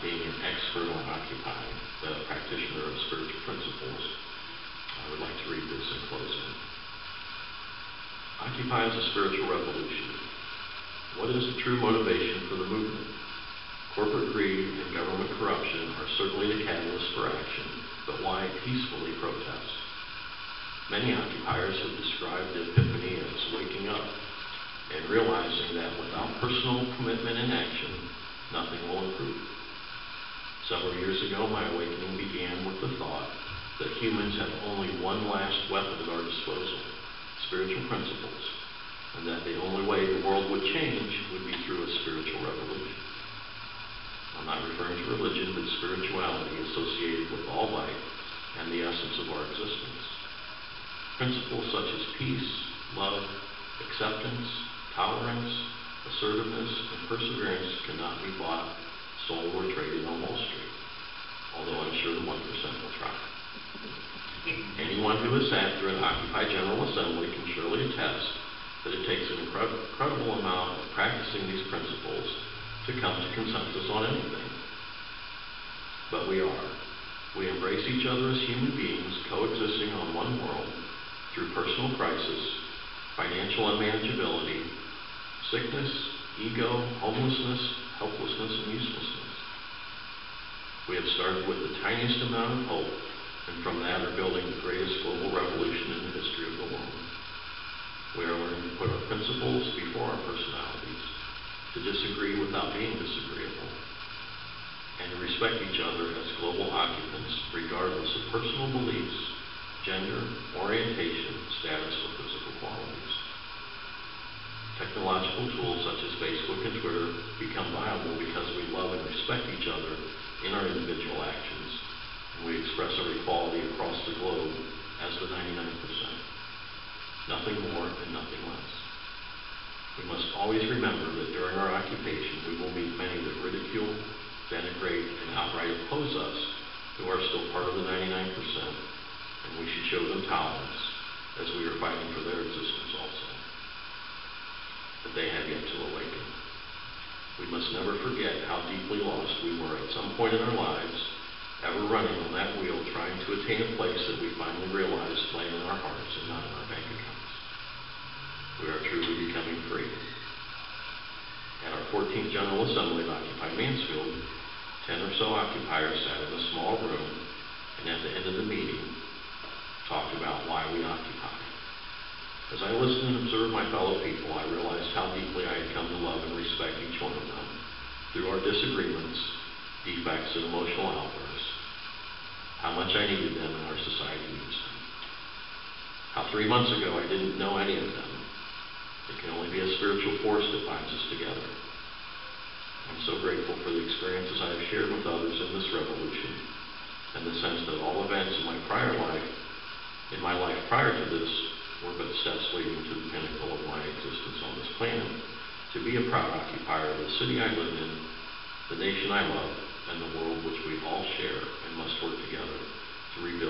not being an expert on Occupy, but a practitioner of spiritual principles, I would like to read this in closing. Occupy is a spiritual revolution. What is the true motivation for the movement? Corporate greed and government corruption are certainly the catalyst for action, but why peacefully protest? Many occupiers have described the epiphany as waking up and realizing that without personal commitment and action, nothing will improve. Several years ago, my awakening began with the thought that humans have only one last weapon at our disposal, spiritual principles, and that the only way the world would change would be through a spiritual revolution. I'm not referring to religion, but spirituality associated with all life and the essence of our existence. Principles such as peace, love, acceptance, tolerance, assertiveness, and perseverance cannot be bought, sold, or traded on Wall Street, although I'm sure the 1% will try. Anyone who has sat through an Occupy General Assembly can surely attest that it takes an incredible amount of practicing these principles to come to consensus on anything. But we embrace each other as human beings coexisting on one world through personal crisis, financial unmanageability, sickness, ego, homelessness, helplessness, and uselessness. We have started with the tiniest amount of hope, and from that are building the greatest global revolution in the history of the world. We are learning to put our principles before our personalities, to disagree without being disagreeable, and to respect each other as global occupants regardless of personal beliefs, gender, orientation, status, or physical qualities. Technological tools such as Facebook and Twitter become viable because we love and respect each other in our individual actions, and we express our equality across the globe as the 99%. Nothing more and nothing less. We must always remember that during our occupation we will meet many that ridicule, denigrate, and outright oppose us who are still part of the 99%, and we should show them tolerance as we are fighting for their existence also. But they have yet to awaken. We must never forget how deeply lost we were at some point in our lives, ever running on that wheel trying to attain a place that we finally realized lay in our hearts and not in our bank accounts. We are truly becoming free. At our 14th General Assembly of Occupy Mansfield, 10 or so occupiers sat in a small room and at the end of the meeting talked about why we occupy. As I listened and observed my fellow people, I realized how deeply I had come to love and respect each one of them through our disagreements, defects, and emotional outbursts, how much I needed them and our society needs them. How 3 months ago I didn't know any of them. It can only be a spiritual force that binds us together. I'm so grateful for the experiences I have shared with others in this revolution, and the sense that all events in my life prior to this, were but steps leading to the pinnacle of my existence on this planet, to be a proud occupier of the city I live in, the nation I love, and the world which we all share and must work together to rebuild